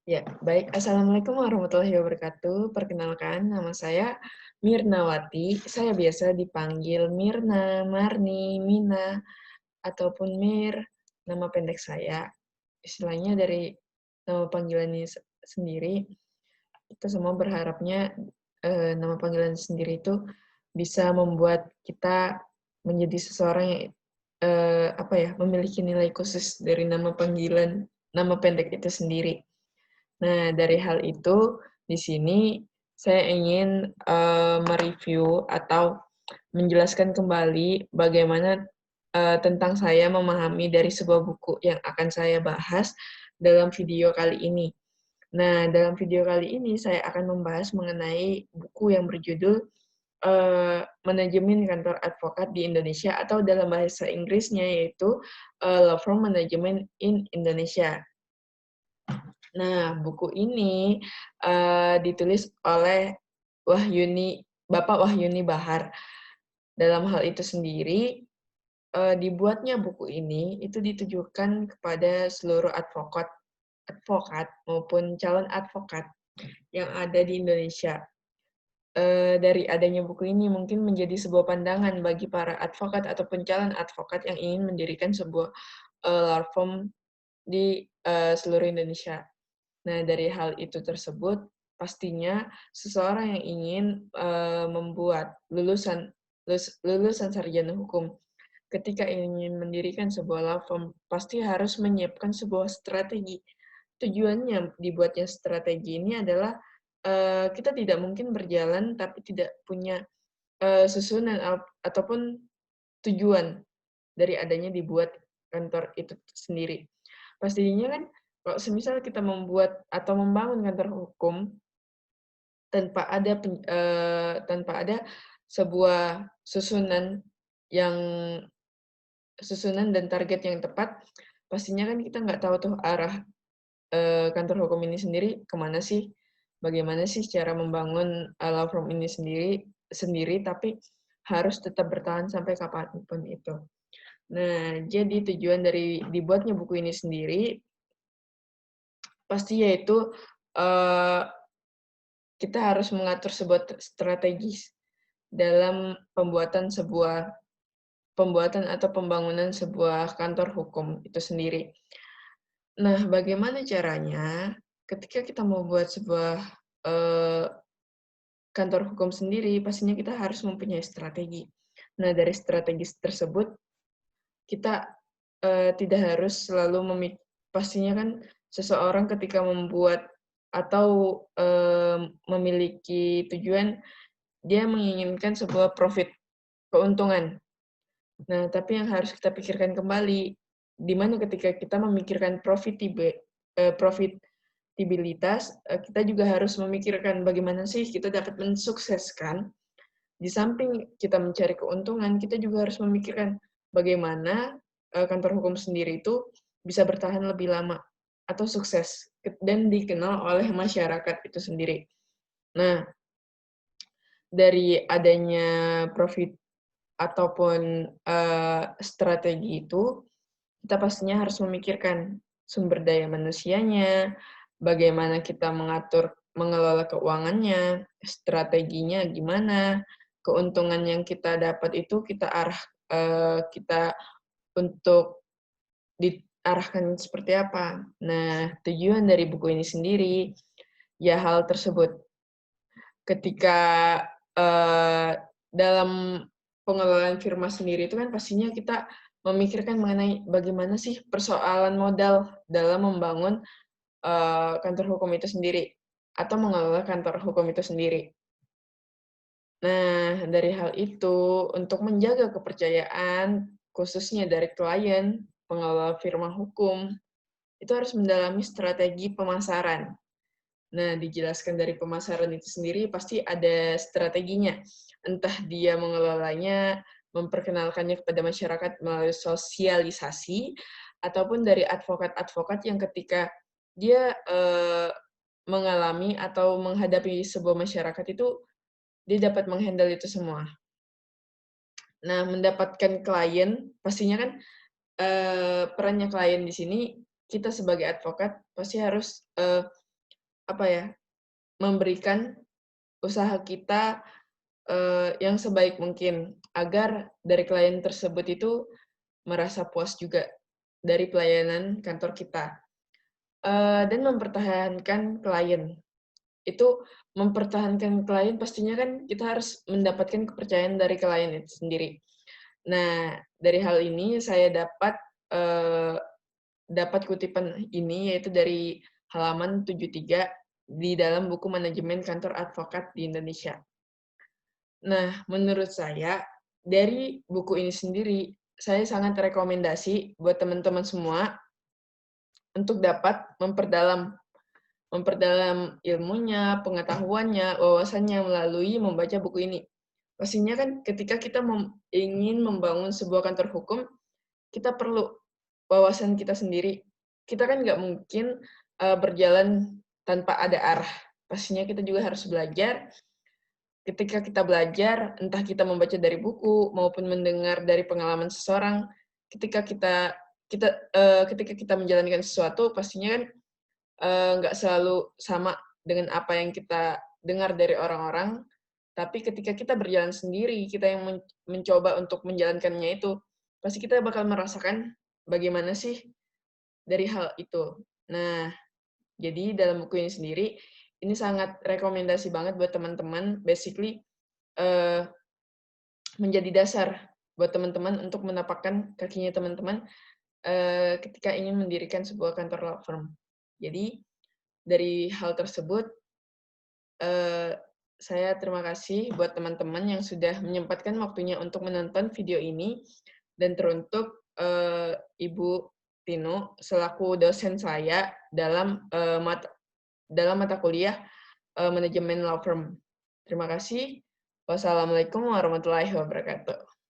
Ya, baik. Assalamualaikum warahmatullahi wabarakatuh. Perkenalkan, nama saya Mirnawati. Saya biasa dipanggil Mirna, Marni, Mina, ataupun Mir, nama pendek saya. Istilahnya dari nama panggilan ini sendiri, kita semua berharapnya nama panggilan sendiri itu bisa membuat kita menjadi seseorang yang memiliki nilai khusus dari nama panggilan, nama pendek itu sendiri. Nah, dari hal itu, di sini saya ingin, mereview atau menjelaskan kembali bagaimana, tentang saya memahami dari sebuah buku yang akan saya bahas dalam video kali ini. Nah, dalam video kali ini saya akan membahas mengenai buku yang berjudul, Manajemen Kantor Advokat di Indonesia atau dalam bahasa Inggrisnya yaitu, Law Firm Management in Indonesia. Nah, buku ini, ditulis oleh Bapak Wahyuni Bahar. Dalam hal itu sendiri, dibuatnya buku ini itu ditujukan kepada seluruh advokat maupun calon advokat yang ada di Indonesia. Dari adanya buku ini mungkin menjadi sebuah pandangan bagi para advokat ataupun calon advokat yang ingin mendirikan sebuah, law firm di, seluruh Indonesia. Nah, dari hal itu tersebut, pastinya seseorang yang ingin, membuat lulusan sarjana hukum, ketika ingin mendirikan sebuah law firm, pasti harus menyiapkan sebuah strategi. Tujuannya dibuatnya strategi ini adalah, kita tidak mungkin berjalan tapi tidak punya, susunan ataupun tujuan dari adanya dibuat kantor itu sendiri. Pastinya kan kalau semisal kita membuat atau membangun kantor hukum tanpa ada sebuah yang susunan dan target yang tepat, pastinya kan kita nggak tahu tuh arah, kantor hukum ini sendiri kemana sih, bagaimana sih cara membangun, law firm ini sendiri, tapi harus tetap bertahan sampai kapanpun itu. Nah, jadi tujuan dari dibuatnya buku ini sendiri, pasti yaitu, eee, kita harus mengatur sebuah strategis dalam pembuatan atau pembangunan sebuah kantor hukum itu sendiri. Nah, bagaimana caranya ketika kita mau buat sebuah, eee, kantor hukum sendiri, pastinya kita harus mempunyai strategi. Nah, dari strategis tersebut kita, tidak harus selalu pastinya kan seseorang ketika membuat atau, memiliki tujuan, dia menginginkan sebuah keuntungan. Nah, tapi yang harus kita pikirkan kembali, di mana ketika kita memikirkan profitabilitas, kita juga harus memikirkan bagaimana sih kita dapat mensukseskan, di samping kita mencari keuntungan, kita juga harus memikirkan bagaimana, kantor hukum sendiri itu bisa bertahan lebih lama atau sukses dan dikenal oleh masyarakat itu sendiri. Nah, dari adanya profit ataupun, strategi itu, kita pastinya harus memikirkan sumber daya manusianya, bagaimana kita mengelola keuangannya, strateginya gimana, keuntungan yang kita dapat itu kita untuk diarahkan seperti apa. Nah, tujuan dari buku ini sendiri, ya hal tersebut. Ketika, dalam pengelolaan firma sendiri itu kan pastinya kita memikirkan mengenai bagaimana sih persoalan modal dalam membangun, kantor hukum itu sendiri, atau mengelola kantor hukum itu sendiri. Nah, dari hal itu, untuk menjaga kepercayaan, khususnya dari klien, pengelola firma hukum, itu harus mendalami strategi pemasaran. Nah, dijelaskan dari pemasaran itu sendiri pasti ada strateginya. Entah dia mengelolanya, memperkenalkannya kepada masyarakat melalui sosialisasi, ataupun dari advokat-advokat yang ketika dia, mengalami atau menghadapi sebuah masyarakat itu, dia dapat menghandle itu semua. Nah, mendapatkan klien, pastinya kan, perannya klien di sini, kita sebagai advokat pasti harus, apa ya, memberikan usaha kita, yang sebaik mungkin, agar dari klien tersebut itu merasa puas juga dari pelayanan kantor kita, dan mempertahankan klien. Itu mempertahankan klien pastinya kan kita harus mendapatkan kepercayaan dari klien itu sendiri. Nah, dari hal ini saya eee, dapat kutipan ini, yaitu dari halaman 73 di dalam buku Manajemen Kantor Advokat di Indonesia. Nah, menurut saya, dari buku ini sendiri, saya sangat rekomendasi buat teman-teman semua untuk dapat memperdalam memperdalam ilmunya, pengetahuannya, wawasannya melalui membaca buku ini. Pastinya kan ketika kita ingin membangun sebuah kantor hukum, kita perlu wawasan kita sendiri. Kita kan nggak mungkin, berjalan tanpa ada arah. Pastinya kita juga harus belajar. Ketika kita belajar, entah kita membaca dari buku maupun mendengar dari pengalaman seseorang, ketika kita kita, ketika kita menjalankan sesuatu pastinya kan, nggak selalu sama dengan apa yang kita dengar dari orang-orang, tapi ketika kita berjalan sendiri, kita yang mencoba untuk menjalankannya itu, pasti kita bakal merasakan bagaimana sih dari hal itu. Nah, jadi dalam buku ini sendiri, ini sangat rekomendasi banget buat teman-teman, basically, eee, menjadi dasar buat teman-teman untuk menapakkan kakinya teman-teman, ketika ingin mendirikan sebuah kantor law firm. Jadi, dari hal tersebut, eee, saya terima kasih buat teman-teman yang sudah menyempatkan waktunya untuk menonton video ini, dan teruntuk, Ibu Tino selaku dosen saya dalam mata kuliah, manajemen law firm. Terima kasih. Wassalamualaikum warahmatullahi wabarakatuh.